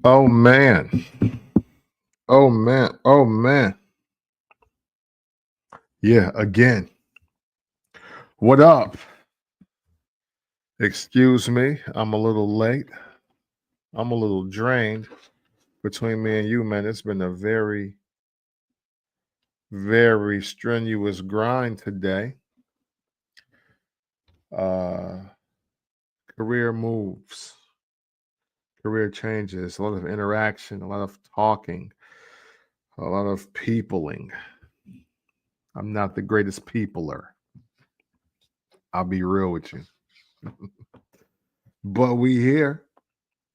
Oh man. Oh man. Oh man. Yeah, again. What up? Excuse me. I'm a little late. I'm a little drained. Between me and you, man, it's been a very, very strenuous grind today. Uh Career moves, career changes, a lot of interaction, a lot of talking, a lot of peopling. I'm not the greatest peopler. I'll be real with you. But we here,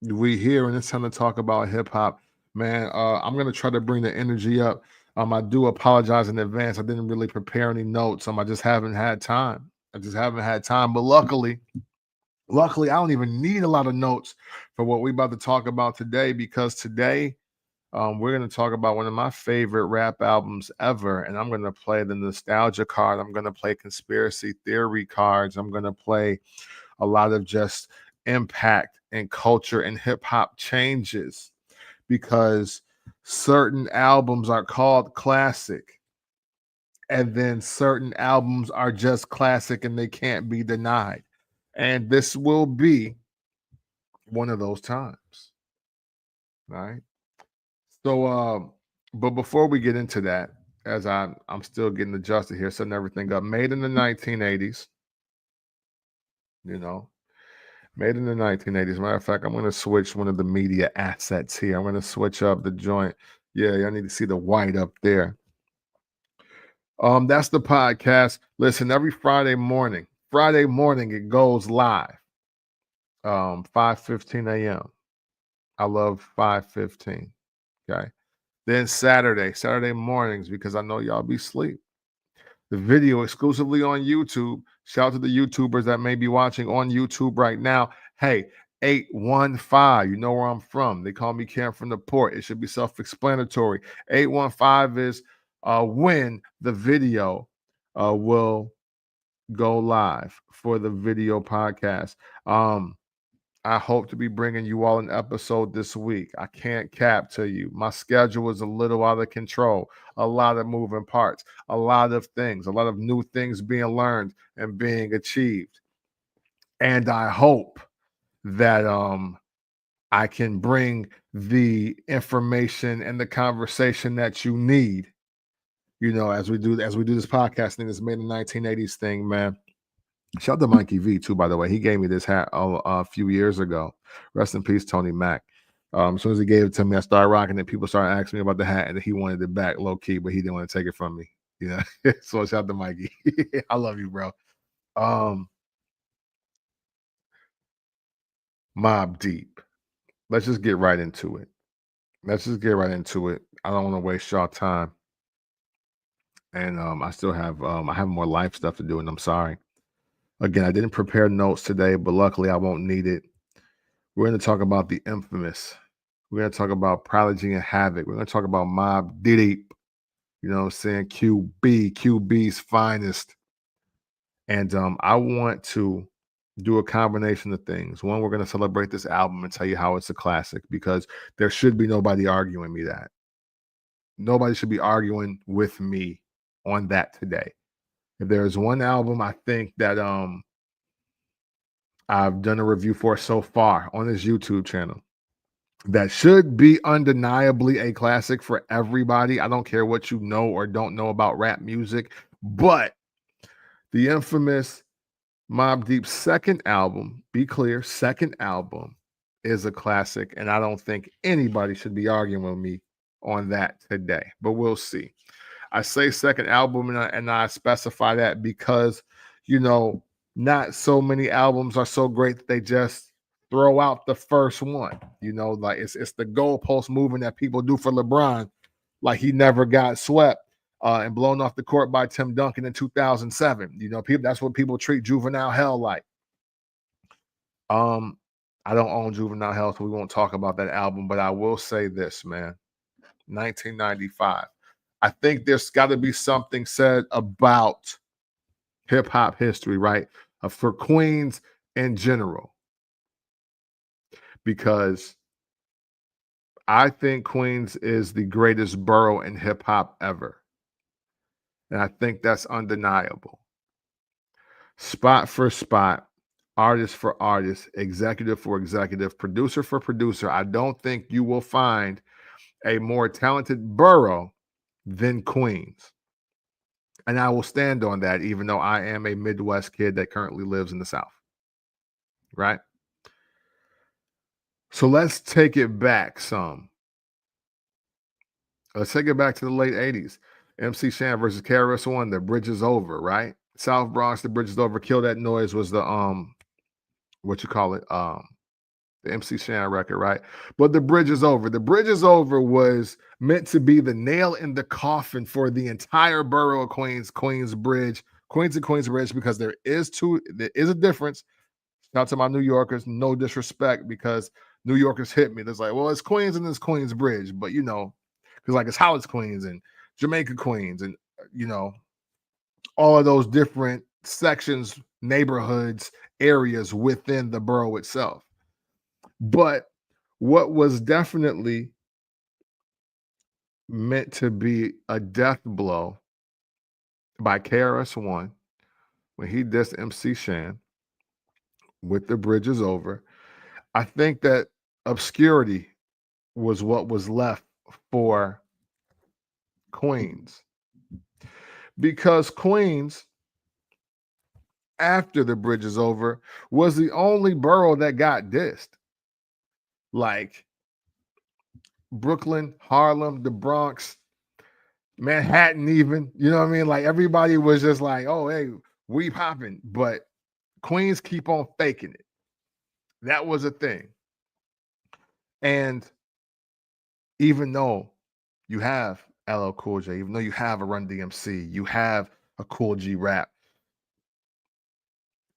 and it's time to talk about hip hop, man. I'm gonna try to bring the energy up. I do apologize in advance. I didn't really prepare any notes. I just haven't had time. I just haven't had time. But luckily, I don't even need a lot of notes for what we're about to talk about today, because today we're going to talk about one of my favorite rap albums ever, and I'm going to play the nostalgia card. I'm going to play conspiracy theory cards. I'm going to play a lot of just impact and culture and hip hop changes, because certain albums are called classic, and then certain albums are just classic and they can't be denied. And this will be one of those times. Right. So, but before we get into that, as I'm still getting adjusted here, setting everything up. Made in the 1980s, you know, made in the 1980s. Matter of fact, I'm going to switch one of the media assets here. I'm going to switch up the joint. Yeah, I need to see the white up there. That's the podcast. Listen, every Friday morning it goes live. 5:15 a.m. I love 5:15. Okay. Then Saturday mornings, because I know y'all be asleep. The video exclusively on YouTube. Shout out to the YouTubers that may be watching on YouTube right now. Hey, 815, you know where I'm from. They call me Cam from the port. It should be self-explanatory. 815 is when the video will go live for the video podcast. I hope to be bringing you all an episode this week. I can't cap to you. My schedule is a little out of control. A lot of moving parts, a lot of things, a lot of new things being learned and being achieved. And I hope that I can bring the information and the conversation that you need, as we do this podcast thing. That's made in the 1980s thing, man. Shout out to Mikey V too, by the way. He gave me this hat a few years ago. Rest in peace, Tony Mack. As soon as he gave it to me, I started rocking it. People started asking me about the hat, and he wanted it back low key, but he didn't want to take it from me. So shout out to Mikey. I love you, bro. Um, Mobb Deep. Let's just get right into it. I don't want to waste y'all time, and I have more life stuff to do, and I'm sorry. Again, I didn't prepare notes today, but luckily I won't need it. We're going to talk about the infamous. We're going to talk about Prodigy and Havoc. We're going to talk about Mobb Deep. You know what I'm saying? QB's finest. And I want to do a combination of things. One, we're going to celebrate this album and tell you how it's a classic, because there should be nobody arguing me that. Nobody should be arguing with me on that today. If there's one album I think that I've done a review for so far on this YouTube channel that should be undeniably a classic for everybody. I don't care what you know or don't know about rap music, but the infamous Mobb Deep's second album, be clear, second album is a classic, and I don't think anybody should be arguing with me on that today, but we'll see. I say second album, and I specify that because, you know, not so many albums are so great that they just throw out the first one. Like it's the goalpost moving that people do for LeBron, like he never got swept and blown off the court by Tim Duncan in 2007. That's what people treat Juvenile Hell like. I don't own Juvenile Hell, so we won't talk about that album, but I will say this, man. 1995. I think there's got to be something said about hip hop history, right? For Queens in general, because I think Queens is the greatest borough in hip hop ever. And I think that's undeniable. Spot for spot, artist for artist, executive for executive, producer for producer. I don't think you will find a more talented borough than Queens. And I will stand on that, even though I am a Midwest kid that currently lives in the South. Right? So let's take it back some. Let's take it back to the late 80s. MC Shan versus KRS-One, The Bridge is Over, right? South Bronx, The Bridge is Over. Kill That Noise was the what you call it? The MC Shan record, right? But The Bridge is Over. The Bridge is Over was meant to be the nail in the coffin for the entire borough of Queens, Queensbridge, Queens and Queensbridge, because there is a difference. Shout out to my New Yorkers, no disrespect, because New Yorkers hit me. There's like, well, it's Queens and it's Queensbridge, but because like it's Howard's Queens and Jamaica Queens and all of those different sections, neighborhoods, areas within the borough itself. But what was definitely meant to be a death blow by KRS-One when he dissed MC Shan with The Bridge is Over, I think that obscurity was what was left for Queens. Because Queens, after The Bridge is Over, was the only borough that got dissed. Like Brooklyn, Harlem, the Bronx, Manhattan, even, you know what I mean? Like everybody was just like, oh, hey, we popping. But Queens keep on faking it. That was a thing. And even though you have LL Cool J, even though you have a Run DMC, you have a Cool G Rap,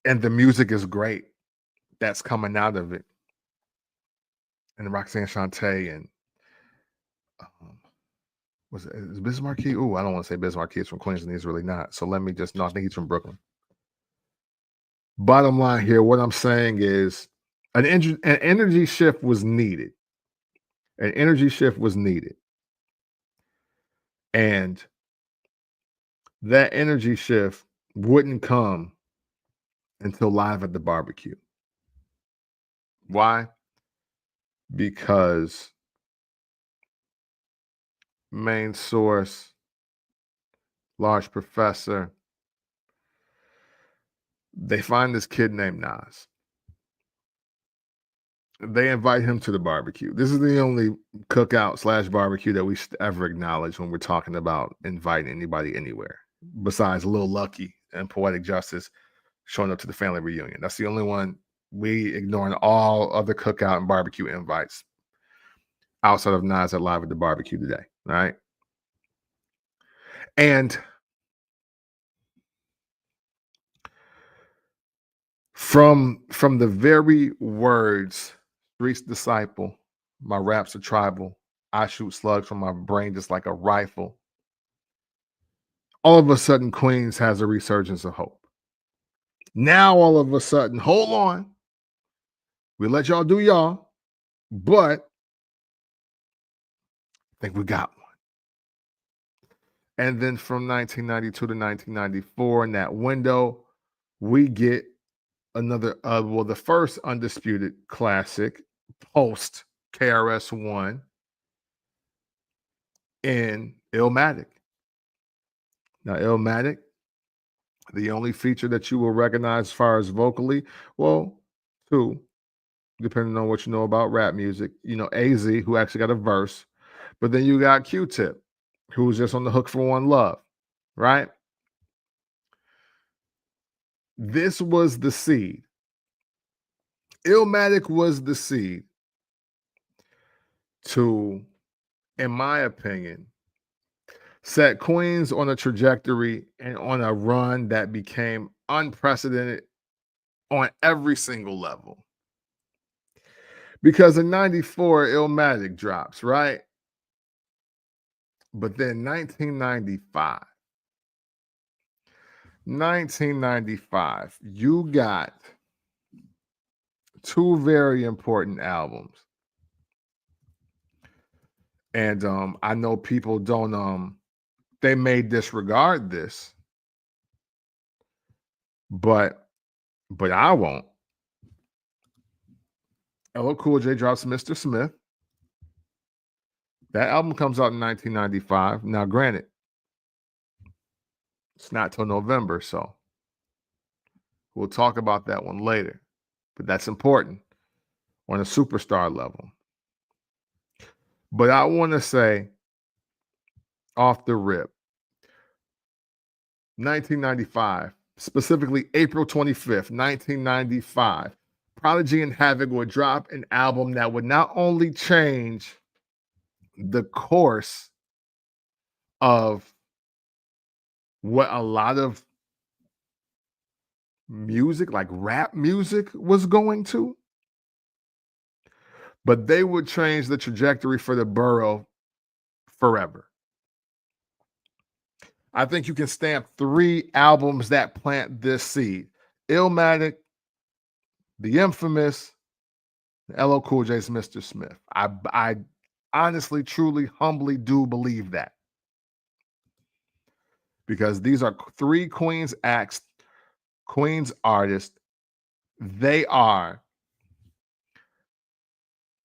and the music is great that's coming out of it. And Roxanne Shante and is Biz Markie? Ooh, I don't want to say Biz Markie is from Queens, and he's really not. So let me just no, I think he's from Brooklyn. Bottom line here, what I'm saying is an energy shift was needed. An energy shift was needed. And that energy shift wouldn't come until Live at the Barbecue. Why? Because Main Source, Large Professor, they find this kid named Nas. They invite him to the barbecue. This is the only cookout / barbecue that we ever acknowledge when we're talking about inviting anybody anywhere, besides Lil Lucky and Poetic Justice showing up to the family reunion. That's the only one we ignoring all other cookout and barbecue invites outside of Nas at Live at the Barbecue today, right? And from the very words, Street's disciple, my raps are tribal, I shoot slugs from my brain just like a rifle. All of a sudden, Queens has a resurgence of hope. Now, all of a sudden, hold on. We let y'all do y'all, but I think we got one. And then from 1992 to 1994, in that window, we get another, the first undisputed classic post KRS-One in Illmatic. Now, Illmatic, the only feature that you will recognize as far as vocally, well, two, depending on what you know about rap music. AZ, who actually got a verse, but then you got Q-Tip, who was just on the hook for One Love, right? This was the seed. Illmatic was the seed to, in my opinion, set Queens on a trajectory and on a run that became unprecedented on every single level. Because in 94, Illmatic drops, right? But then 1995, you got two very important albums. And I know people don't they may disregard this, but I won't. LL Cool J drops Mr. Smith. That album comes out in 1995. Now, granted, it's not till November, so we'll talk about that one later. But that's important on a superstar level. But I want to say off the rip, 1995, specifically April 25th, 1995, Prodigy and Havoc would drop an album that would not only change the course of what a lot of music, like rap music, was going to, but they would change the trajectory for the borough forever. I think you can stamp 3 albums that plant this seed: Illmatic, The Infamous, LL Cool J's Mr. Smith. I honestly, truly, humbly do believe that, because these are 3 Queens acts, Queens artists. They are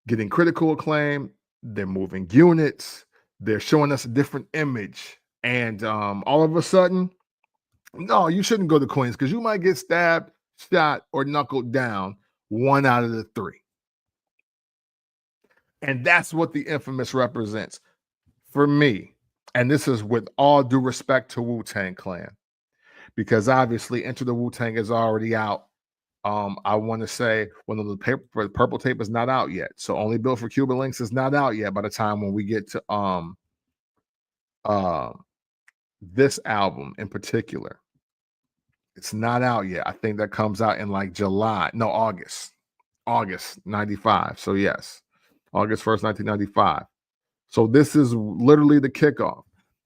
getting critical acclaim. They're moving units. They're showing us a different image. And all of a sudden, no, you shouldn't go to Queens because you might get stabbed, shot, or knuckled down 1 out of the 3. And that's what the Infamous represents for me. And this is with all due respect to Wu-Tang Clan, because obviously Enter the Wu-Tang is already out. I want to say the Purple Tape is not out yet. So Only Built for Cuban Links is not out yet by the time when we get to this album in particular. It's not out yet. I think that comes out in like August 95. So yes, August 1st, 1995. So this is literally the kickoff.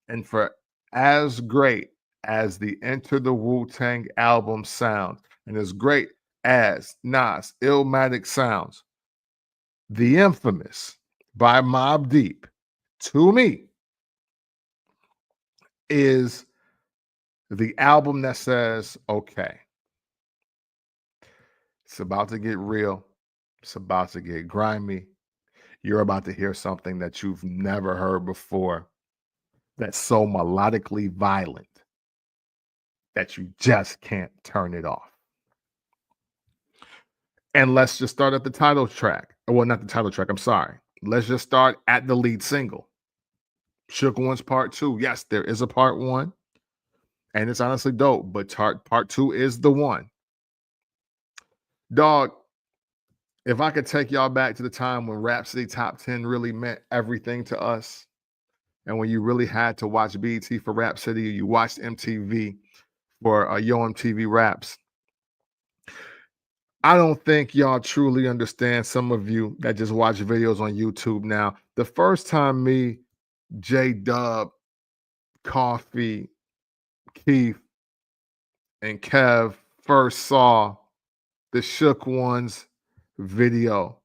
And for as great as the Enter the Wu-Tang album sounds, and as great as Nas Illmatic sounds, The Infamous by Mobb Deep, to me, is the album that says, okay, it's about to get real. It's about to get grimy. You're about to hear something that you've never heard before, that's so melodically violent that you just can't turn it off. And let's just start at the title track. Well, not the title track, I'm sorry. Let's just start at the lead single, Shook One's Part 2. Yes, there is a Part 1, and it's honestly dope, but Part 2 is the one. Dog, if I could take y'all back to the time when Rhapsody Top 10 really meant everything to us, and when you really had to watch BET for Rhapsody, you watched MTV for Yo MTV Raps, I don't think y'all truly understand, some of you that just watch videos on YouTube now. The first time me, J-Dub, Coffee, Keith, and Kev first saw the Shook Ones video,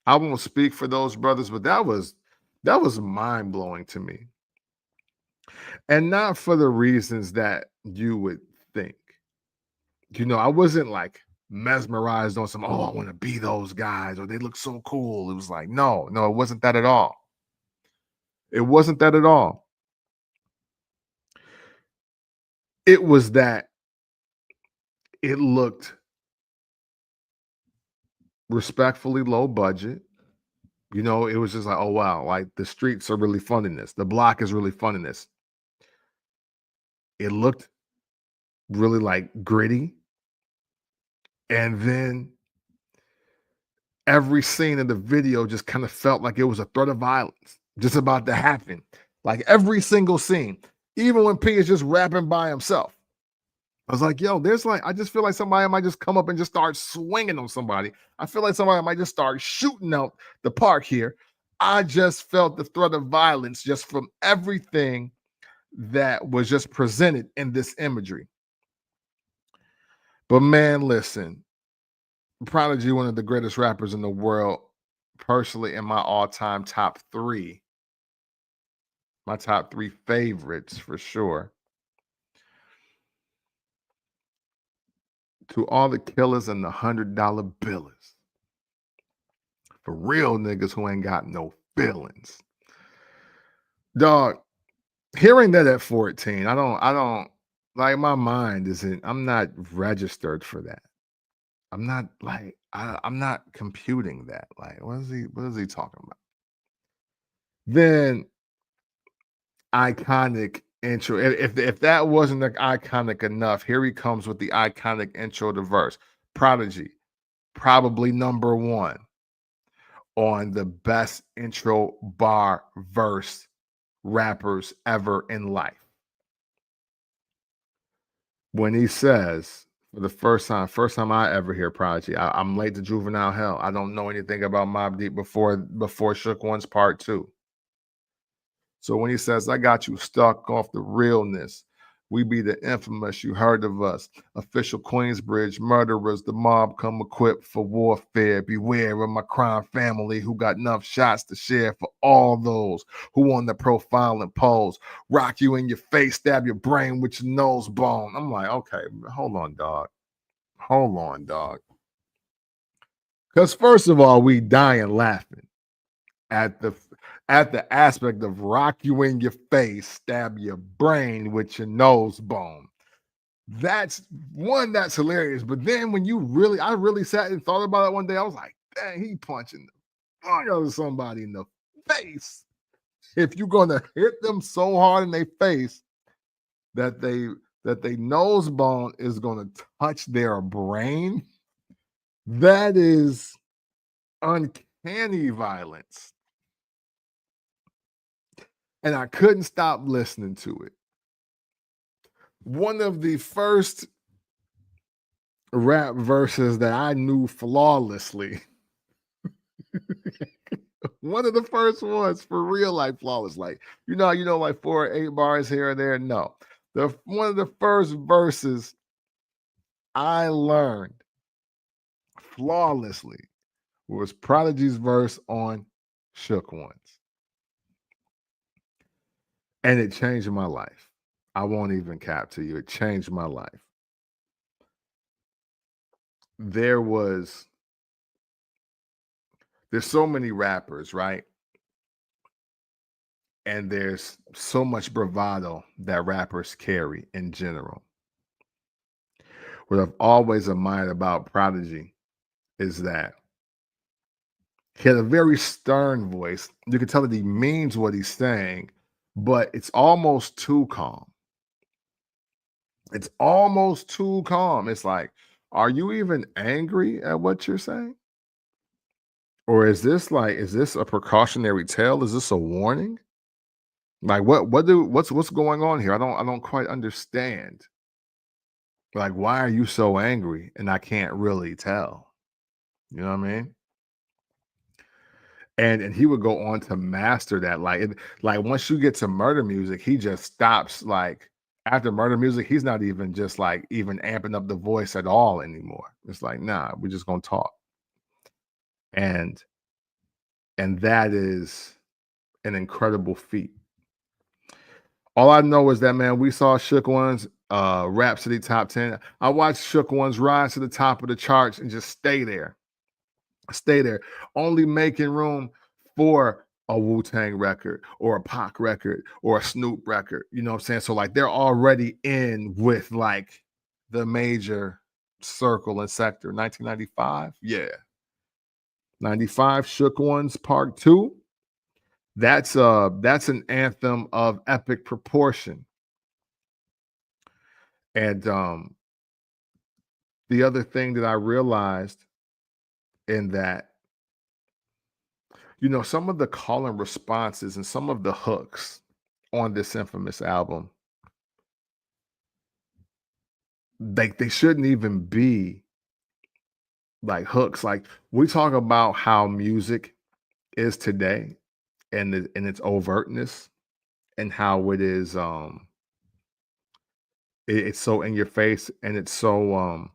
I won't speak for those brothers, but that was mind-blowing to me. And not for the reasons that you would think. You know, I wasn't like mesmerized on some, oh, I want to be those guys, or they look so cool. It was like, no, it wasn't that at all. It wasn't that at all. It was that it looked respectfully low budget. You know, it was just like, oh, wow, like the streets are really funding this. The block is really funding this. It looked really like gritty. And then every scene in the video just kind of felt like it was a threat of violence just about to happen. Like every single scene, even when P is just rapping by himself. I was like, yo, there's like, I just feel like somebody might just come up and just start swinging on somebody. I feel like somebody might just start shooting out the park here. I just felt the threat of violence just from everything that was just presented in this imagery. But man, listen, Prodigy, one of the greatest rappers in the world, personally in my all-time top 3, my top 3 favorites for sure. To all the killers and the $100 billers. For real niggas who ain't got no feelings. Dog, hearing that at 14, I don't like my mind isn't I'm not registered for that. I'm not like I'm not computing that. Like, what is he talking about? Then iconic intro. If that wasn't like iconic enough, here he comes with the iconic intro to verse. Prodigy, probably number one on the best intro bar verse rappers ever in life. When he says, for the first time I ever hear Prodigy, I'm late to juvenile hell. I don't know anything about Mobb Deep before Shook One's part 2. So when he says, I got you stuck off the realness, we be the infamous, you heard of us, official Queensbridge murderers, the mob come equipped for warfare. Beware of my crime family who got enough shots to share for all those who on the profile and pose, rock you in your face, stab your brain with your nose bone. I'm like, okay, hold on, dog. Hold on, dog. Because first of all, we dying laughing at the aspect of rock you in your face, stab your brain with your nose bone. That's hilarious. But then when I really sat and thought about it one day, I was like, dang, he punching the fuck out of somebody in the face. If you're gonna hit them so hard in their face that they nose bone is gonna touch their brain, that is uncanny violence. And I couldn't stop listening to it. One of the first rap verses that I knew flawlessly. One of the first ones for real, like flawless. Like, like 4 or 8 bars here and there. No. One of the first verses I learned flawlessly was Prodigy's verse on Shook Ones. And it changed my life. I won't even cap to you. It changed my life. There's so many rappers, right? And there's so much bravado that rappers carry in general. What I've always admired about Prodigy is that he had a very stern voice. You can tell that he means what he's saying, but it's almost too calm. It's almost too calm. It's like, are you even angry at what you're saying? Or is this a precautionary tale? Is this a warning? Like what's going on here? I don't quite understand. Like, why are you so angry? And I can't really tell. You know what I mean? And he would go on to master that. Like once you get to murder music, he just stops. Like after murder music, he's not even just like even amping up the voice at all anymore. It's like, nah, we're just gonna talk. And that is an incredible feat. All I know is that, man, we saw Shook One's Rhapsody top 10. I watched Shook One's rise to the top of the charts and just stay there, only making room for a Wu-Tang record or a Pac record or a Snoop record. You know what I'm saying? So like they're already in with like the major circle and sector. 1995, yeah. 95 Shook One's Part 2. That's an anthem of epic proportion. And the other thing that I realized in that, some of the call and responses and some of the hooks on this infamous album, they shouldn't even be like hooks. Like we talk about how music is today and its overtness and how it is it's so in your face and it's so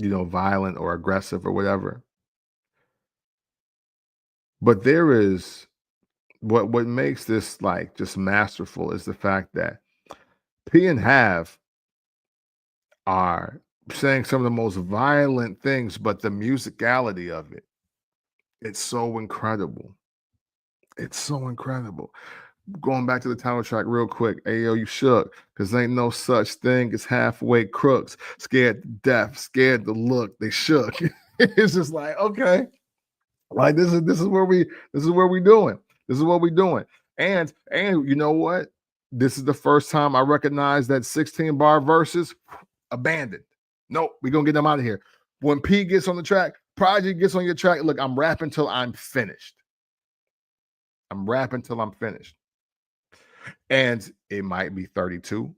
violent or aggressive or whatever. But there is what makes this like just masterful is the fact that P and Have are saying some of the most violent things, but the musicality of it, it's so incredible. It's so incredible. Going back to the title track real quick. Ayo, you shook, cause ain't no such thing as halfway crooks. Scared to death, scared to look, they shook. It's just like, okay, like this is where we doing. This is what we doing. And you know what? This is the first time I recognize that 16 bar verses abandoned. Nope, we're gonna get them out of here. When P gets on the track, Prodigy gets on your track. Look, I'm rapping till I'm finished. I'm rapping till I'm finished. And it might be 32,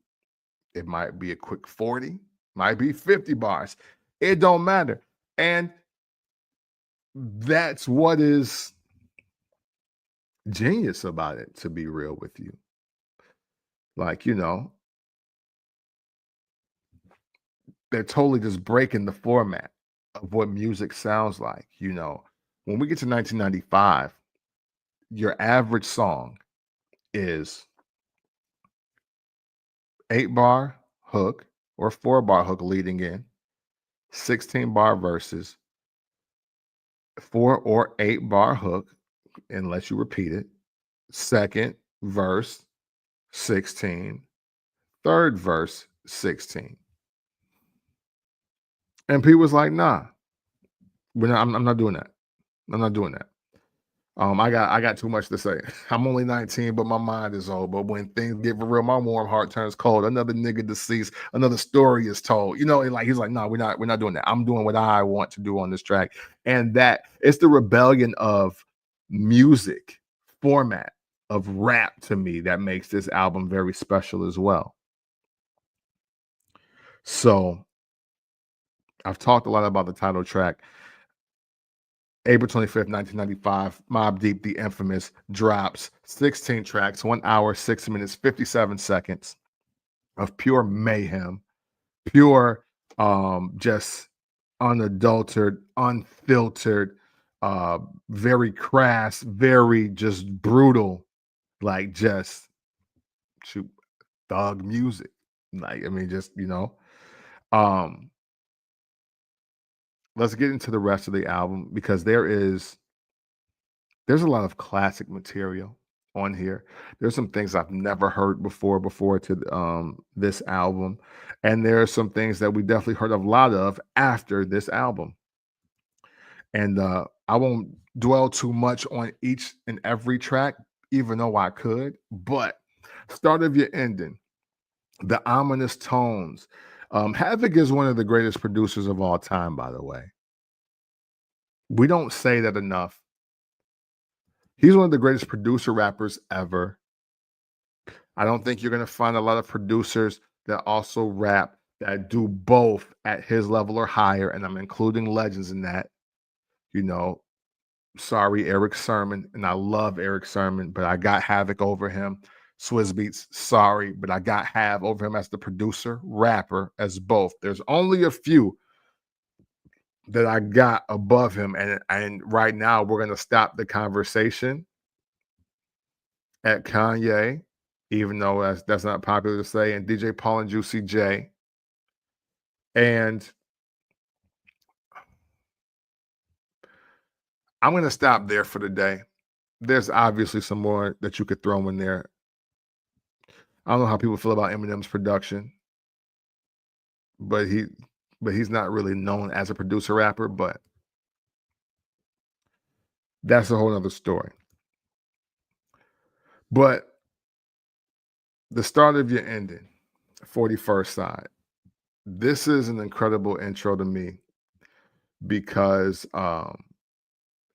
it might be a quick 40, might be 50 bars. It don't matter. And that's what is genius about it, to be real with you. Like, they're totally just breaking the format of what music sounds like. When we get to 1995, your average song is 8 bar hook or 4 bar hook leading in, 16 bar verses, 4 or 8 bar hook, unless you repeat it, second verse 16, third verse 16. And P was like, nah, I'm not doing that. I'm not doing that. I got too much to say. I'm only 19, but my mind is old. But when things get for real, my warm heart turns cold. Another nigga deceased, another story is told. Like he's like, no, we're not doing that. I'm doing what I want to do on this track. And that it's the rebellion of music format of rap to me that makes this album very special as well. So I've talked a lot about the title track. April 25th, 1995, Mobb Deep, the infamous, drops 16 tracks, 1 hour, 6 minutes, 57 seconds of pure mayhem, pure, just unadulterated, unfiltered, very crass, very just brutal, like just shoot, thug music. Like, I mean, just, um, let's get into the rest of the album because there's a lot of classic material on here. There's some things I've never heard before to this album, and there are some things that we definitely heard a lot of after this album. And I won't dwell too much on each and every track, even though I could. But start of your ending, the ominous tones. Havoc is one of the greatest producers of all time, by the way. We don't say that enough. He's one of the greatest producer rappers ever. I don't think you're going to find a lot of producers that also rap that do both at his level or higher. And I'm including legends in that. You know, sorry, Eric Sermon. And I love Eric Sermon, but I got Havoc over him. Swizz Beats, sorry, but I got Hav over him as the producer, rapper, as both. There's only a few that I got above him. And right now, we're going to stop the conversation at Kanye, even though that's not popular to say, and DJ Paul and Juicy J. And I'm going to stop there for the day. There's obviously some more that you could throw in there. I don't know how people feel about Eminem's production, but he's not really known as a producer rapper, but that's a whole other story. But the start of your ending, 41st side. This is an incredible intro to me because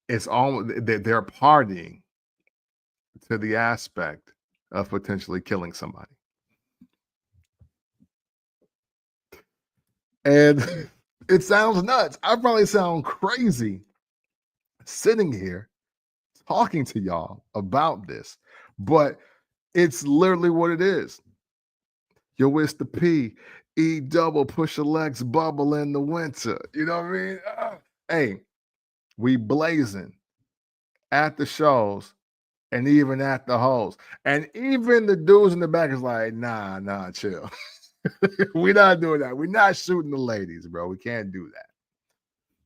it's all they're partying to the aspect of potentially killing somebody. And it sounds nuts. I probably sound crazy sitting here talking to y'all about this, but it's literally what it is. Yo, it's the P, E double, push your legs, bubble in the winter. You know what I mean? Hey, we blazing at the shows and even at the hoes. And even the dudes in the back is like, nah, chill. We're not doing that. We're not shooting the ladies, bro. We can't do that.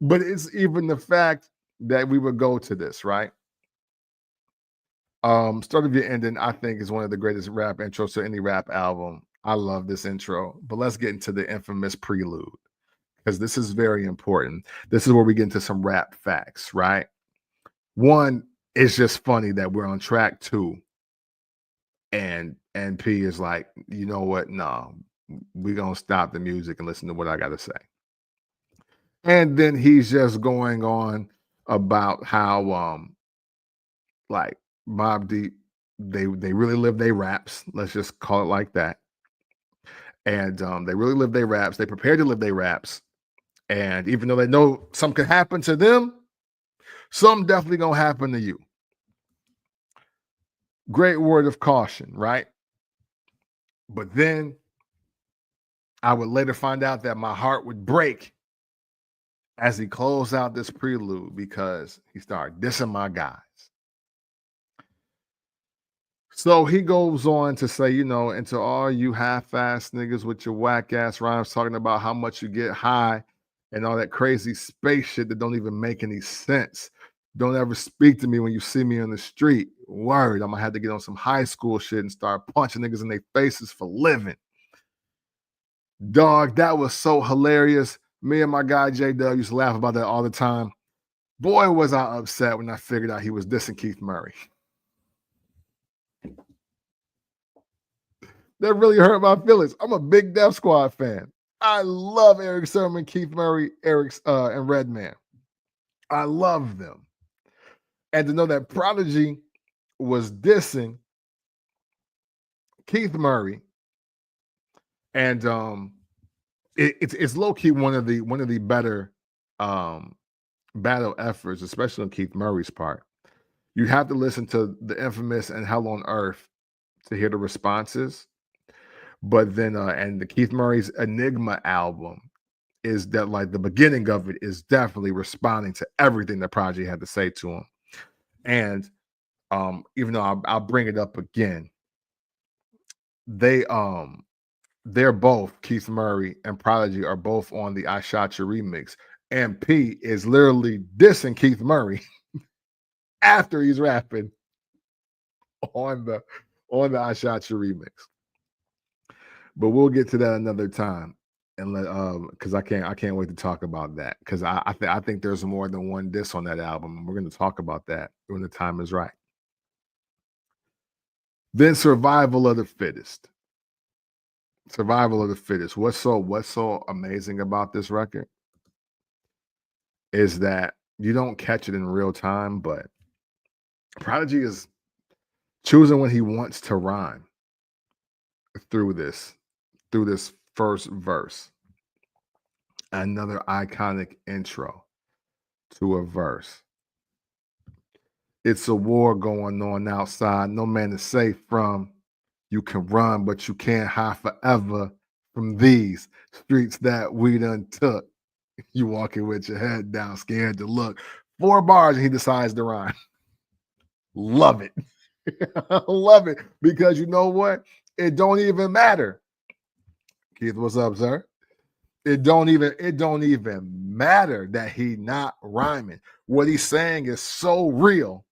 But it's even the fact that we would go to this, right? Start of Your Ending, I think, is one of the greatest rap intros to any rap album. I love this intro. But let's get into the infamous prelude, because this is very important. This is where we get into some rap facts, right? One, it's just funny that we're on track 2, and P is like, you know what? No, we're gonna stop the music and listen to what I gotta say. And then he's just going on about how like Mobb Deep, they really live their raps. Let's just call it like that. And they really live their raps. They prepared to live their raps. And even though they know something could happen to them, something definitely gonna happen to you. Great word of caution, right? But then I would later find out that my heart would break as he closed out this prelude because he started dissing my guys. So he goes on to say, and to all you half-ass niggas with your whack-ass rhymes talking about how much you get high and all that crazy space shit that don't even make any sense. Don't ever speak to me when you see me on the street. Word, I'm gonna have to get on some high school shit and start punching niggas in their faces for living. Dog, that was so hilarious. Me and my guy J-Dub used to laugh about that all the time. Boy, was I upset when I figured out he was dissing Keith Murray. That really hurt my feelings. I'm a big Def Squad fan. I love Eric Sermon, Keith Murray, and Redman. I love them. And to know that Prodigy was dissing Keith Murray, and it's low key one of the better battle efforts, especially on Keith Murray's part. You have to listen to the infamous and Hell on Earth to hear the responses. But then and the Keith Murray's Enigma album is that, like, the beginning of it is definitely responding to everything that Prodigy had to say to him. And even though I'll bring it up again, they're both, Keith Murray and Prodigy are both on the I Shot You remix. And P is literally dissing Keith Murray after he's rapping on the I Shot You remix. But we'll get to that another time, and let because I can't wait to talk about that, because I think there's more than one diss on that album, and we're going to talk about that when the time is right. Then Survival of the Fittest. Survival of the Fittest. What's so amazing about this record is that you don't catch it in real time, but Prodigy is choosing when he wants to rhyme through this first verse. Another iconic intro to a verse. It's a war going on outside. No man is safe from. You can run, but you can't hide forever from these streets that we done took. You walking with your head down, scared to look. 4 bars, and he decides to rhyme. Love it. Love it. Because you know what? It don't even matter. Keith, what's up, sir? It don't even matter that he not rhyming. What he's saying is so real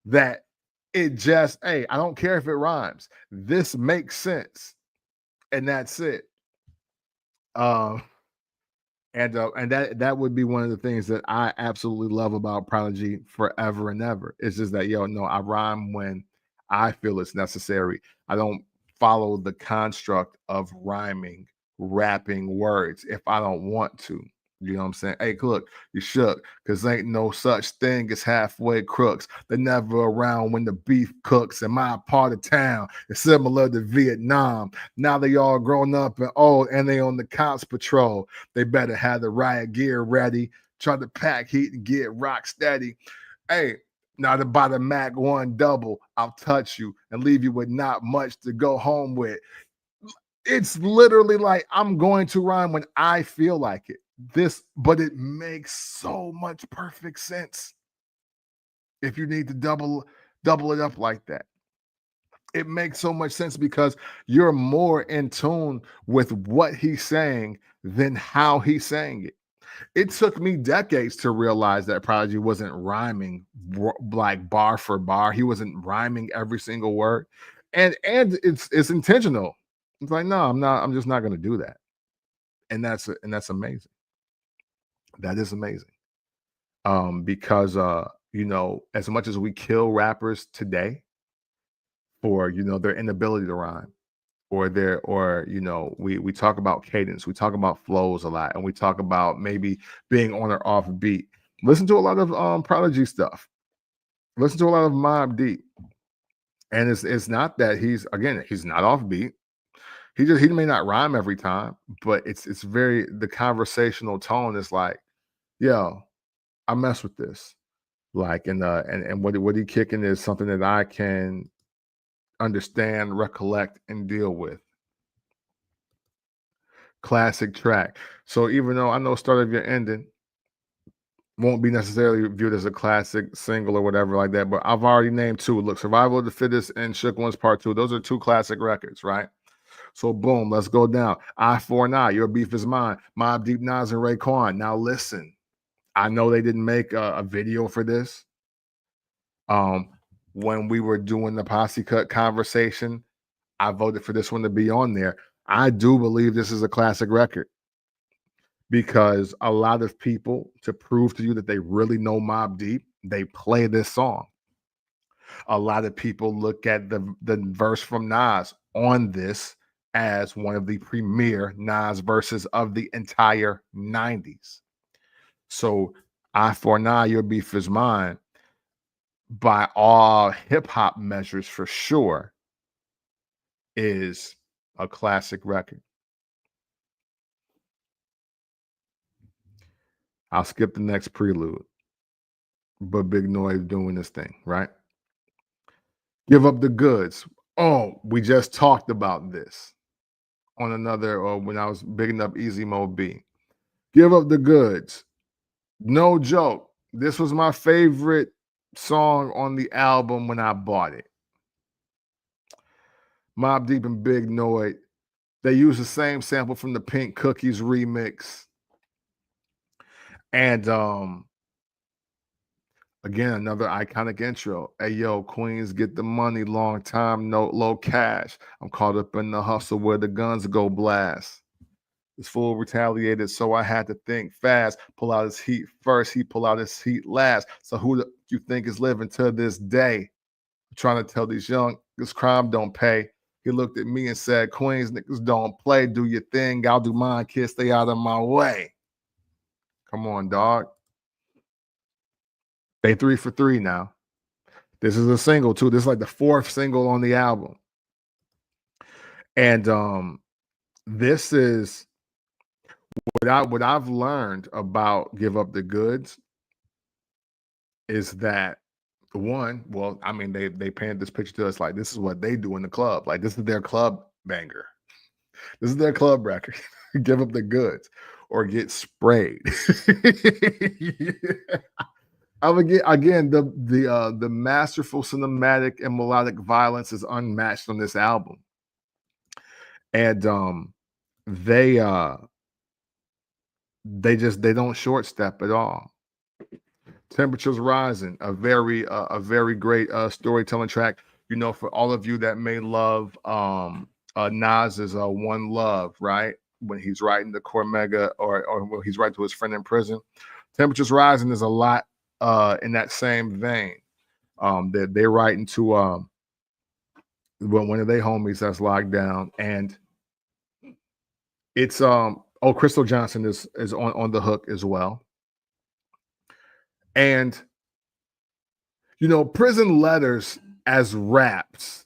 that it just, hey, I don't care if it rhymes. This makes sense. And that's it. And that would be one of the things that I absolutely love about Prodigy forever and ever. It's just that, no, I rhyme when I feel it's necessary. I don't follow the construct of rhyming, rapping words if I don't want to. You know what I'm saying? Hey, look, you shook, because ain't no such thing as halfway crooks. They're never around when the beef cooks. In my part of town, it's similar to Vietnam. Now they all grown up and old, and they on the cops patrol. They better have the riot gear ready. Try to pack heat and get rock steady. Hey, now to buy the Mac 1 double, I'll touch you and leave you with not much to go home with. It's literally like, I'm going to rhyme when I feel like it. But it makes so much perfect sense. if you need to double it up like that. It makes so much sense because you're more in tune with what he's saying than how he's saying it. It took me decades to realize that Prodigy wasn't rhyming like bar for bar. He wasn't rhyming every single word, and it's intentional. It's like, no, I'm not. I'm just not going to do that, and that's amazing. That is amazing. Because you know, as much as we kill rappers today for their inability to rhyme, or we talk about cadence, we talk about flows a lot, and we talk about maybe being on or off beat. Listen to a lot of Prodigy stuff. Listen to a lot of Mobb Deep, and it's not that he's not off beat. He may not rhyme every time, but it's very the conversational tone is like, yo, I mess with this. Like, and what he kicking is something that I can understand, recollect, and deal with. Classic track. So even though I know Start of Your Ending won't be necessarily viewed as a classic single or whatever like that, but I've already named two. Look, Survival of the Fittest and Shook Ones Part 2. Those are two classic records, right? So boom, let's go down. I For an Eye, Your Beef Is Mine, Mobb Deep, Nas, and Raekwon. Now listen, I know they didn't make a video for this. When we were doing the posse cut conversation, I voted for this one to be on there. I do believe this is a classic record because a lot of people, to prove to you that they really know Mobb Deep, they play this song. A lot of people look at the verse from Nas on this as one of the premier Nas verses of the entire 90s. So I For an Eye, Your Beef Is Mine, by all hip hop measures for sure, is a classic record. I'll skip the next prelude, but Big Noise doing this thing, right? Give Up the Goods. Oh, we just talked about this on another, or when I was bigging up Easy Mo B. Give Up the Goods. No joke. This was my favorite song on the album when I bought it. Mobb Deep and Big Noise. They use the same sample from the Pink Cookies remix. And again, another iconic intro. Hey, yo, Queens, get the money, long time, no low cash. I'm caught up in the hustle where the guns go blast. This fool retaliated, so I had to think fast. Pull out his heat first, he pull out his heat last. So who do you think is living to this day? I'm trying to tell these young, this crime don't pay. He looked at me and said, Queens niggas don't play. Do your thing, I'll do mine, kid. Stay out of my way. Come on, dog. They 3 for 3 now. This is a single too. This is like the 4th single on the album. And this is what I've learned about Give Up the Goods is that one, well, I mean, they painted this picture to us like this is what they do in the club. Like this is their club banger. This is their club record. Give Up the Goods or get sprayed. Yeah. I would get again the masterful cinematic and melodic violence is unmatched on this album, and they don't short step at all. Temperatures Rising, a very great storytelling track. You know, for all of you that may love Nas's One Love, right? When he's writing to Cormega or when he's writing to his friend in prison. Temperatures Rising is a lot in that same vein. They're writing to one of their homies that's locked down, and it's Crystal Johnson is on the hook as well. And you know, Prison Letters as raps,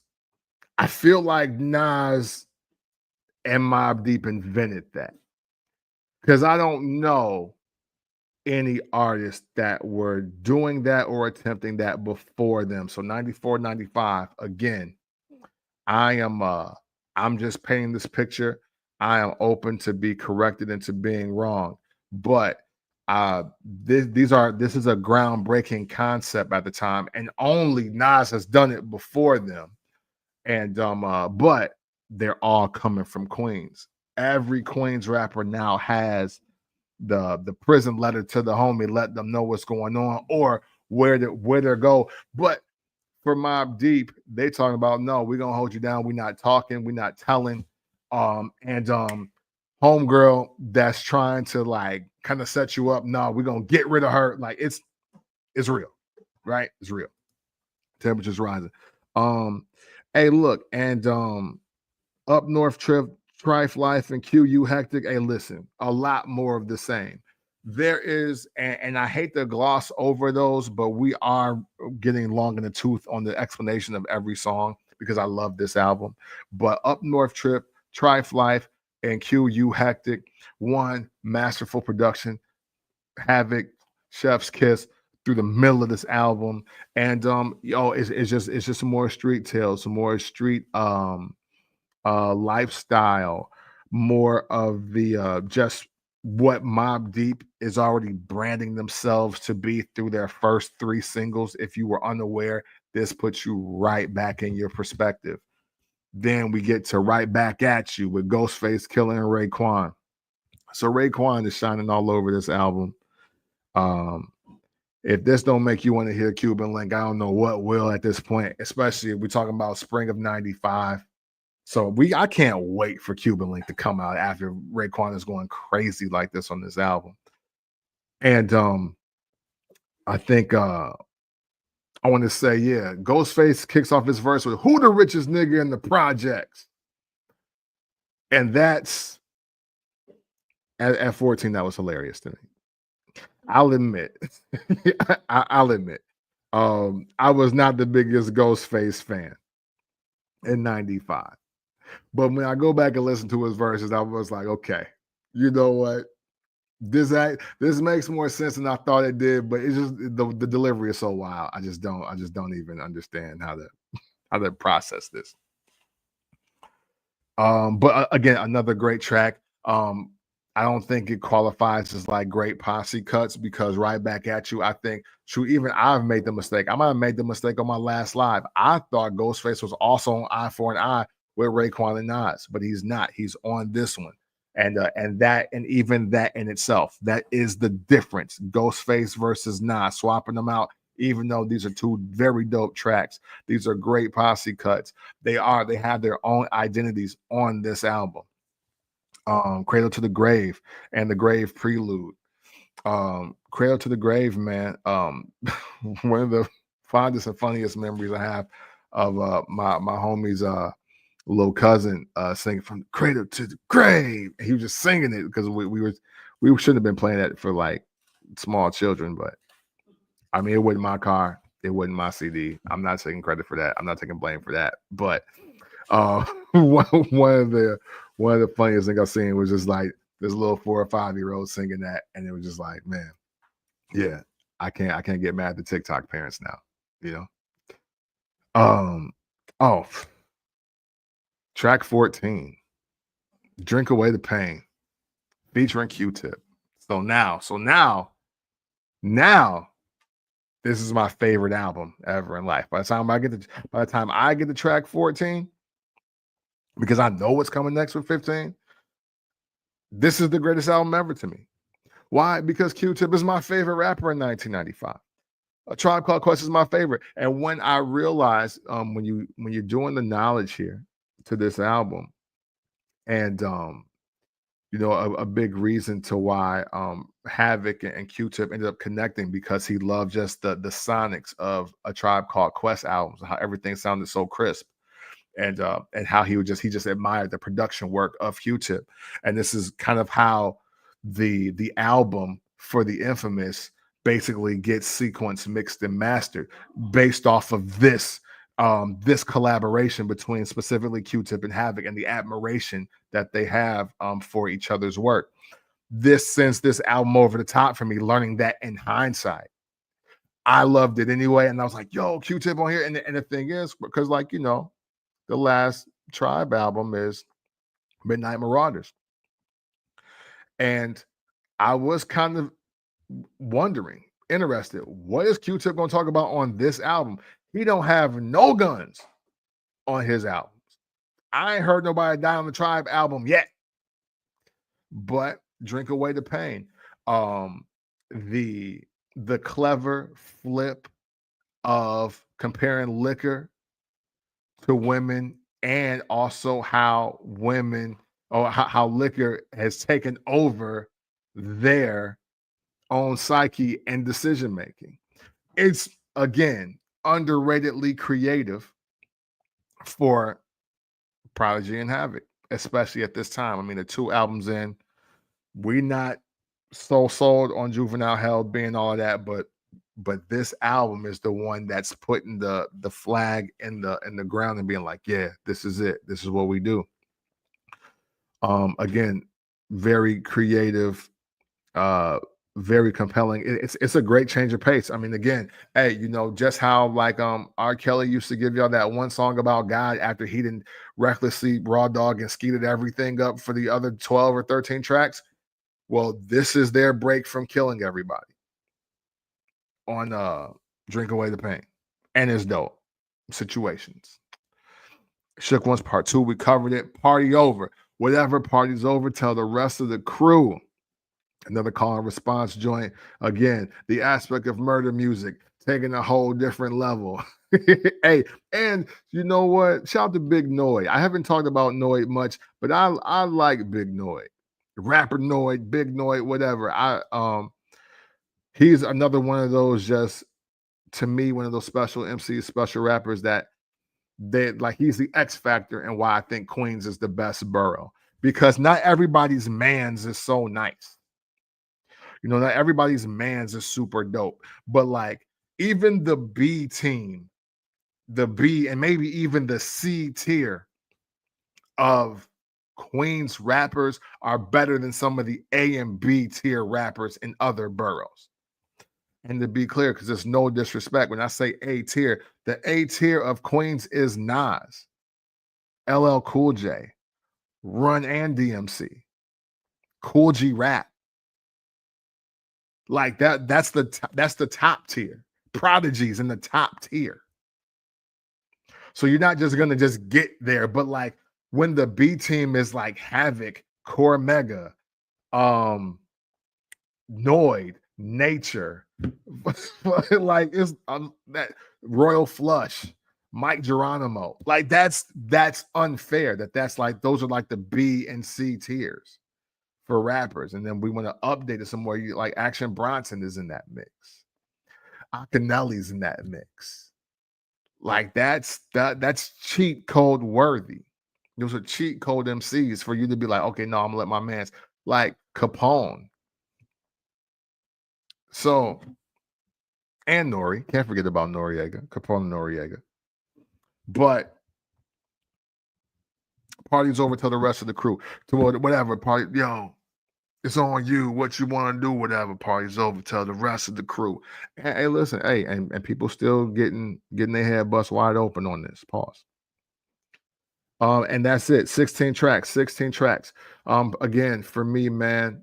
I feel like Nas and Mobb Deep invented that. Because I don't know any artists that were doing that or attempting that before them. So 94, 95, again, I'm just painting this picture. I am open to be corrected into being wrong. But This is a groundbreaking concept at the time, and only Nas has done it before them. And but they're all coming from Queens. Every Queens rapper now has the prison letter to the homie, let them know what's going on or where to go. But for Mobb Deep, they talking about no, we're gonna hold you down. We're not talking, we're not telling. And homegirl that's trying to like kind of set you up. No, we're gonna get rid of her. Like it's real, right? It's real. Temperatures rising. Um, hey, look, and up north trip, Trife Life, and QU Hectic. Hey, listen, a lot more of the same. There is, and I hate to gloss over those, but we are getting long in the tooth on the explanation of every song because I love this album. But Up North Trip, Trife Life, and QU Hectic, one masterful production, Havoc, Chef's Kiss through the middle of this album. And it's just some more street tales, some more street lifestyle, more of the just what Mobb Deep is already branding themselves to be through their first three singles. If you were unaware, this puts you right back in your perspective. Then we get to Right Back at You with Ghostface Killer and Raekwon. So Raekwon is shining all over this album. Um, if this don't make you want to hear Cuban Link, I don't know what will at this point, especially if we're talking about spring of 95. So I can't wait for Cuban Link to come out after Raekwon is going crazy like this on this album. And I think I want to say, yeah, Ghostface kicks off his verse with "Who the richest nigga in the projects?" And that's at 14, that was hilarious to me. I'll admit. I'll admit. I was not the biggest Ghostface fan in 95. But when I go back and listen to his verses, I was like, okay, you know what? This makes more sense than I thought it did, but it's just the delivery is so wild. I just don't even understand how to process this. But again, another great track. I don't think it qualifies as like great posse cuts because Right Back at You, I think, true, even I've made the mistake. I might have made the mistake on my last live. I thought Ghostface was also on Eye for an Eye with Raekwon and Nas, but he's not. He's on this one. And even that in itself, that is the difference. Ghostface versus Nas, swapping them out, even though these are two very dope tracks. These are great posse cuts. They have their own identities on this album. Cradle to the Grave and the Grave Prelude. Cradle to the Grave, man. One of the fondest and funniest memories I have of my homie's little cousin singing from Cradle to the Grave. He was just singing it because we shouldn't have been playing that for like small children, but I mean it wasn't my car, it wasn't my CD. I'm not taking credit for that. I'm not taking blame for that. But one of the funniest things I've seen was just like this little 4 or 5-year-old singing that, and it was just like, man, yeah, I can't get mad at the TikTok parents now, you know. Oh, track 14, Drink Away the Pain, featuring Q-Tip. So now, this is my favorite album ever in life. By the time I get to track 14, because I know what's coming next with 15, this is the greatest album ever to me. Why? Because Q-Tip is my favorite rapper in 1995. A Tribe Called Quest is my favorite. And when I realized when you're doing the knowledge here to this album, and a big reason to why Havoc and Q-Tip ended up connecting because he loved just the sonics of A Tribe Called Quest albums, how everything sounded so crisp. And how he just admired the production work of Q-Tip. And this is kind of how the album for the Infamous basically gets sequenced, mixed, and mastered based off of this collaboration between specifically Q-Tip and Havoc and the admiration that they have for each other's work. This sends this album over the top for me, learning that in hindsight. I loved it anyway. And I was like, yo, Q-Tip on here. And the thing is, because the last Tribe album is Midnight Marauders. And I was kind of wondering, interested, what is Q-Tip gonna talk about on this album? He don't have no guns on his albums. I ain't heard nobody die on the Tribe album yet. But Drink Away the Pain. Um, the clever flip of comparing liquor to women, and also how women, or how liquor has taken over their own psyche and decision making. It's, again, underratedly creative for Prodigy and Havoc, especially at this time. I mean, the 2 albums in, we not so sold on Juvenile Hell being all of that, but this album is the one that's putting the flag in the ground and being like, yeah, this is it. This is what we do. Again, very creative, very compelling. It's a great change of pace. I mean, again, hey, just how like R. Kelly used to give y'all that one song about God after he didn't recklessly raw dog and skeeted everything up for the other 12 or 13 tracks. Well, this is their break from killing everybody on Drink Away the Pain. And it's dope. Situations. Shook Ones Part 2, we covered it. Party over. Whatever, party's over. Tell the rest of the crew. Another call and response joint. Again, the aspect of murder music taking a whole different level. Hey, and you know what? Shout out to Big Noid. I haven't talked about Noid much, but I like Big Noid. Rapper Noid, Big Noid, whatever. He's another one of those, just to me, one of those special MCs, special rappers that he's the X factor, and why I think Queens is the best borough, because not everybody's mans is so nice. Not everybody's mans is super dope, but like even the B team, the B and maybe even the C tier of Queens rappers are better than some of the A and B tier rappers in other boroughs. And to be clear, because there's no disrespect, when I say A tier, the A tier of Queens is Nas, LL Cool J, Run and DMC, Cool G Rap. Like that's the top tier. Prodigy's in the top tier. So you're not just gonna just get there, but like when the B team is like Havoc, Core Mega, Noid, Nature, like it's that Royal Flush, Mike Geronimo. Like that's unfair. That's like those are like the B and C tiers for rappers, and then we want to update it somewhere. You like Action Bronson is in that mix, Akinelli's in that mix. Like that's cheat code worthy. Those are cheat code MCs for you to be like, okay, no, I'm gonna let my man's like Capone. So, and Nori, can't forget about Noriega, Capone and Noriega. But party's over to the rest of the crew. To whatever party, yo, it's on you. What you want to do, whatever. Party's over. Tell the rest of the crew. Hey, listen, hey, and people still getting their head bust wide open on this. Pause. And that's it. 16 tracks. Again, for me, man,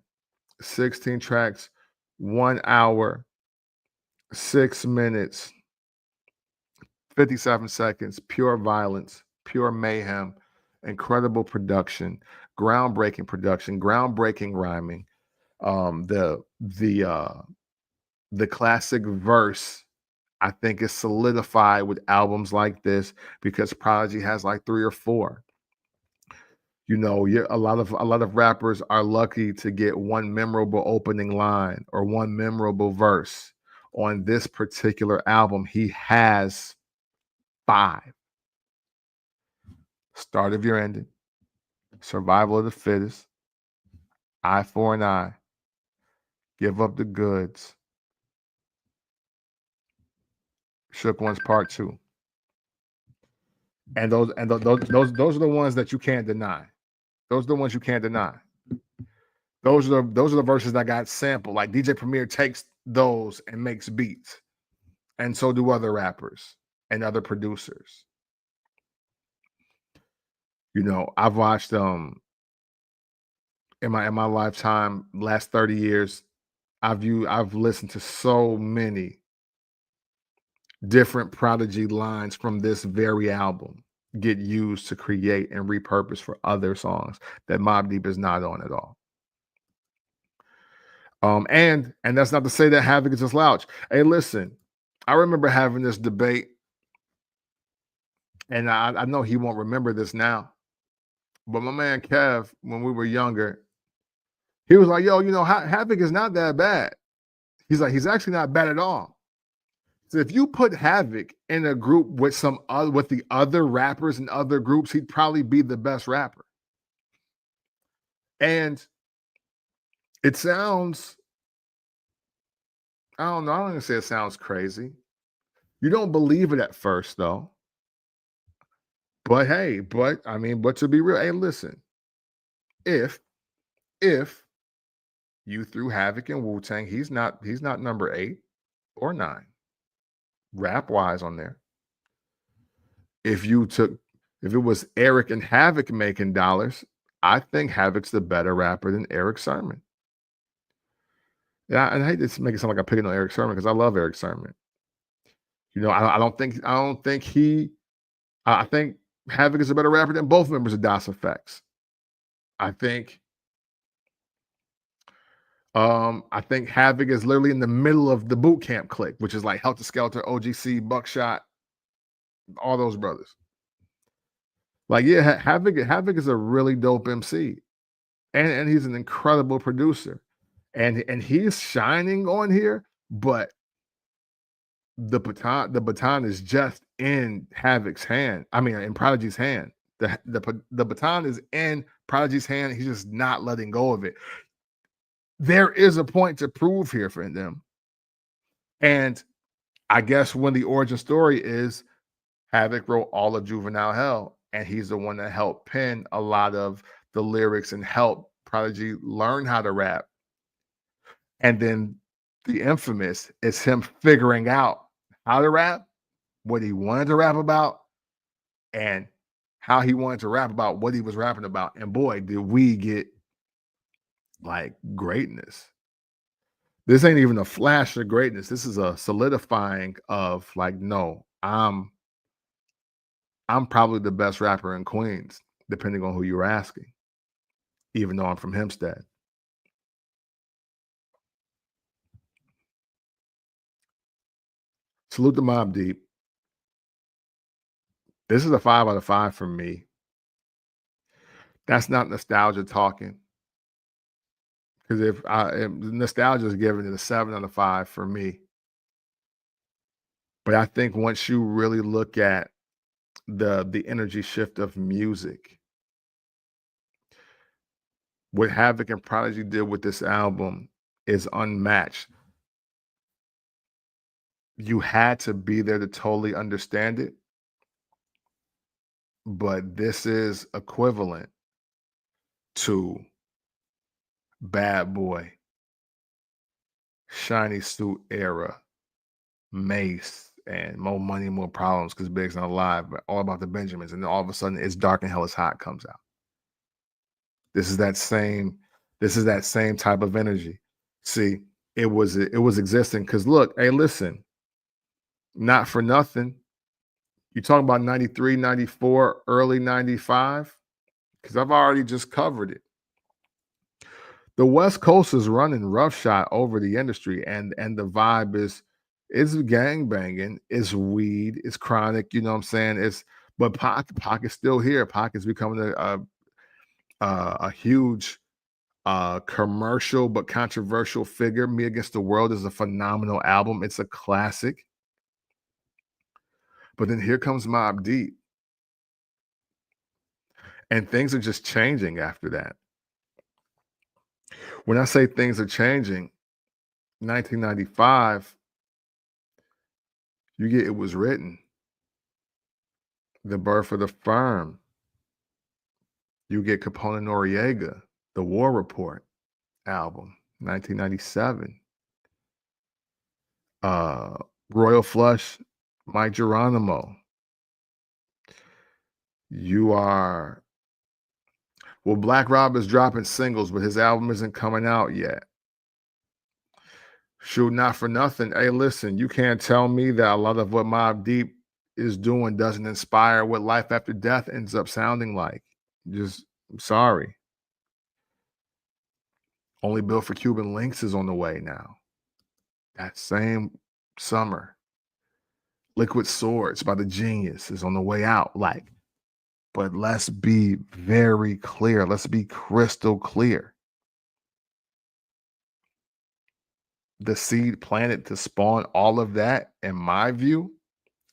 16 tracks, 1 hour, 6 minutes, 57 seconds, pure violence, pure mayhem, incredible production, groundbreaking rhyming. The classic verse, I think, is solidified with albums like this because Prodigy has like 3 or 4. A lot of rappers are lucky to get one memorable opening line or one memorable verse. On this particular album, he has 5. Start of Your Ending, Survival of the Fittest, Eye for an Eye, Give Up the Goods, Shook Ones Part 2. And those are the ones that you can't deny. Those are the ones you can't deny. Those are the verses that got sampled. Like DJ Premier takes those and makes beats, and so do other rappers and other producers. I've watched in my lifetime, last 30 years, I've listened to so many different Prodigy lines from this very album get used to create and repurpose for other songs that Mobb Deep is not on at all. And that's not to say that Havoc is a slouch. Hey, listen, I remember having this debate, and I know he won't remember this now, but my man Kev, when we were younger, he was like, "Yo, Havoc is not that bad." He's like, "He's actually not bad at all." So if you put Havoc in a group with with the other rappers and other groups, he'd probably be the best rapper. And it sounds, I don't know, I'm gonna say it sounds crazy. You don't believe it at first, though. But hey, but to be real, hey, listen, if if you threw Havoc and Wu-Tang, he's not number 8 or 9, rap wise on there. If it was Eric and Havoc making dollars, I think Havoc's the better rapper than Eric Sermon. Yeah, and I hate to make it sound like I'm picking on Eric Sermon because I love Eric Sermon. I don't think I think Havoc is a better rapper than both members of Das Effects. I think I think Havoc is literally in the middle of the boot camp clique, which is like Helter Skelter, OGC, Buckshot, all those brothers. Like, yeah, Havoc is a really dope MC, and he's an incredible producer, and he's shining on here. But the baton is just in Havoc's hand. I mean, in Prodigy's hand. The baton is in Prodigy's hand. He's just not letting go of it. There is a point to prove here for them, and I guess when the origin story is Havoc wrote all of Juvenile Hell, and he's the one that helped pen a lot of the lyrics and help Prodigy learn how to rap. And then the infamous is him figuring out how to rap, what he wanted to rap about, and how he wanted to rap about what he was rapping about. And boy, did we get like greatness. This ain't even a flash of greatness. This is a solidifying of like, no, I'm probably the best rapper in Queens, depending on who you're asking, even though I'm from Hempstead. Salute to Mobb Deep. This is a 5 out of 5 for me. That's not nostalgia talking. Because if nostalgia is giving it a 7 out of 5 for me. But I think once you really look at the energy shift of music, what Havoc and Prodigy did with this album is unmatched. You had to be there to totally understand it, but this is equivalent to Bad Boy, Shiny Suit Era, Mace, and More Money, More Problems because Big's not alive, but All About the Benjamins, and then all of a sudden It's Dark and Hell is Hot comes out. This is that same type of energy. See, it was existing because look, hey, listen, not for nothing. You talk about 93, 94, early 95, because I've already just covered it. The West Coast is running roughshod over the industry, and the vibe is gang banging, it's weed, it's chronic, you know what I'm saying? But Pac's still here. Pac is becoming a huge commercial but controversial figure. Me Against the World is a phenomenal album. It's a classic. But then here comes Mobb Deep. And things are just changing after that. When I say things are changing, 1995, you get It Was Written, The Birth of the Firm. You get Capone and Noriega, The War Report album, 1997. Royal Flush, Mike Geronimo. Black Rob is dropping singles, but his album isn't coming out yet. Shoot, not for nothing. Hey, listen, you can't tell me that a lot of what Mobb Deep is doing doesn't inspire what life after death ends up sounding like. Just I'm sorry. Only Built for Cuban Links is on the way now. That same summer. Liquid Swords by the Genius is on the way out. Like, but let's be very clear. Let's be crystal clear. The seed planted to spawn all of that, in my view,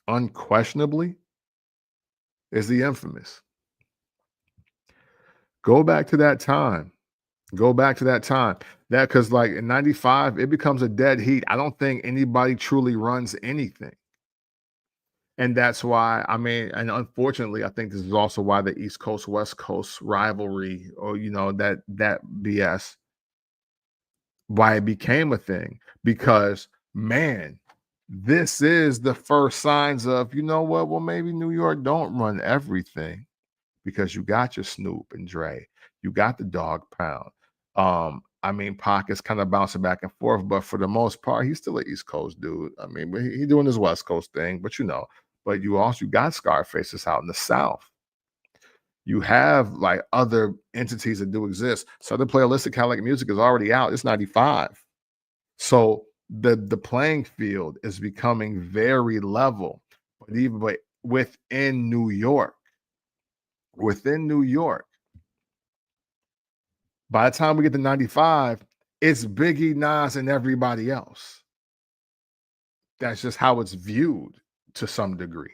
unquestionably, is the infamous. Go back to that time. Go back to that time. That because like in 95, it becomes a dead heat. I don't think anybody truly runs anything. And that's why, I mean, and unfortunately, I think this is also why the East Coast West Coast rivalry, or that BS, why it became a thing. Because man, this is the first signs of, you know what? Well, maybe New York don't run everything, because you got your Snoop and Dre, you got the Dog Pound. I mean, Pac is kind of bouncing back and forth, but for the most part, he's still an East Coast dude. I mean, but he doing his West Coast thing, but but you got Scarface that's out in the South. You have like other entities that do exist. Southern Playalistic Cadillac Music is already out. It's 95. So the playing field is becoming very level. But within New York, by the time we get to 95, it's Biggie, Nas, and everybody else. That's just how it's viewed to some degree.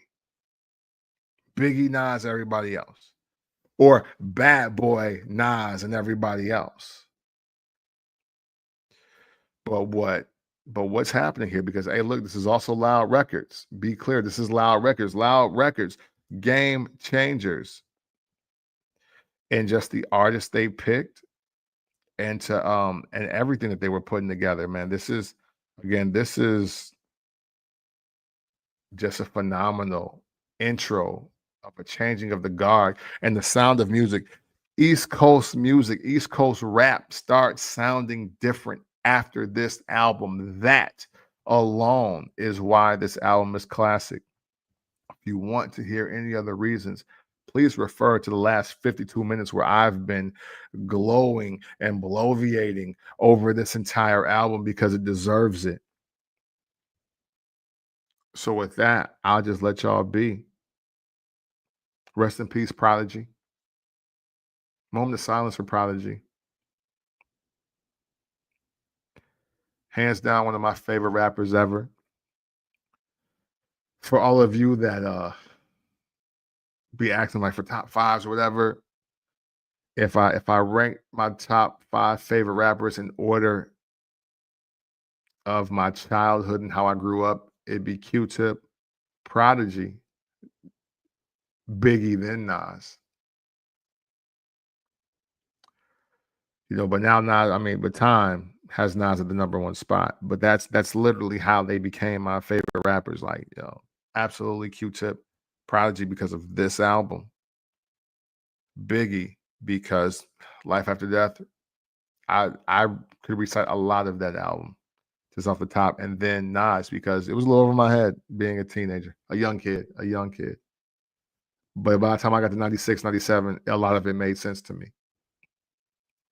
Biggie, Nas, everybody else. Or Bad Boy, Nas, and everybody else. But what's happening here? Because hey, look, this is also Loud Records. Be clear, this is Loud Records. Loud Records, game changers. And just the artists they picked, and everything that they were putting together, man. This is just a phenomenal intro of a changing of the guard and the sound of music. East Coast music, East Coast rap starts sounding different after this album. That alone is why this album is classic. If you want to hear any other reasons, please refer to the last 52 minutes where I've been glowing and bloviating over this entire album because it deserves it. So with that, I'll just let y'all be. Rest in peace, Prodigy. Moment of silence for Prodigy. Hands down, one of my favorite rappers ever. For all of you that be acting like for top fives or whatever, if I rank my top 5 favorite rappers in order of my childhood and how I grew up, it'd be Q-Tip, Prodigy, Biggie, then Nas. But now Nas, I mean, but time has Nas at the number 1 spot. But that's literally how they became my favorite rappers. Like, absolutely Q-Tip, Prodigy because of this album, Biggie because Life After Death. I could recite a lot of that album just off the top, and then Nas because it was a little over my head being a teenager, a young kid. But by the time I got to 96, 97, a lot of it made sense to me.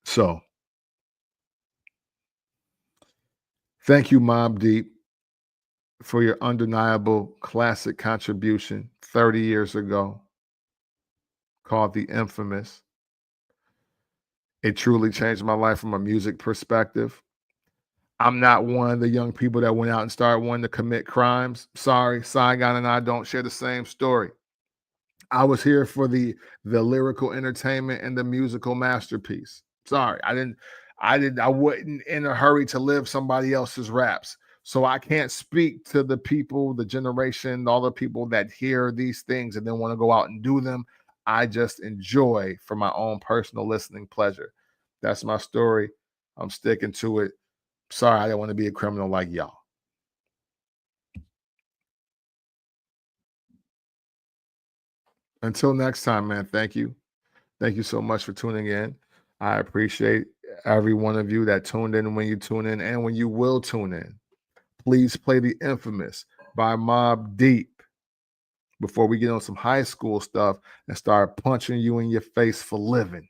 So thank you, Mobb Deep, for your undeniable classic contribution 30 years ago called The Infamous. It truly changed my life from a music perspective. I'm not one of the young people that went out and started wanting to commit crimes. Sorry, Saigon and I don't share the same story. I was here for the lyrical entertainment and the musical masterpiece. Sorry, I wasn't in a hurry to live somebody else's raps. So I can't speak to the people, the generation, all the people that hear these things and then want to go out and do them. I just enjoy for my own personal listening pleasure. That's my story. I'm sticking to it. Sorry, I don't want to be a criminal like y'all. Until next time, man. Thank you. Thank you so much for tuning in. I appreciate every one of you that tuned in when you tune in and when you will tune in. Please play the Infamous by Mobb Deep before we get on some high school stuff and start punching you in your face for living.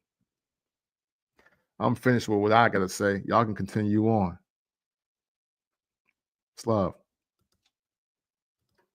I'm finished with what I got to say. Y'all can continue on. It's love.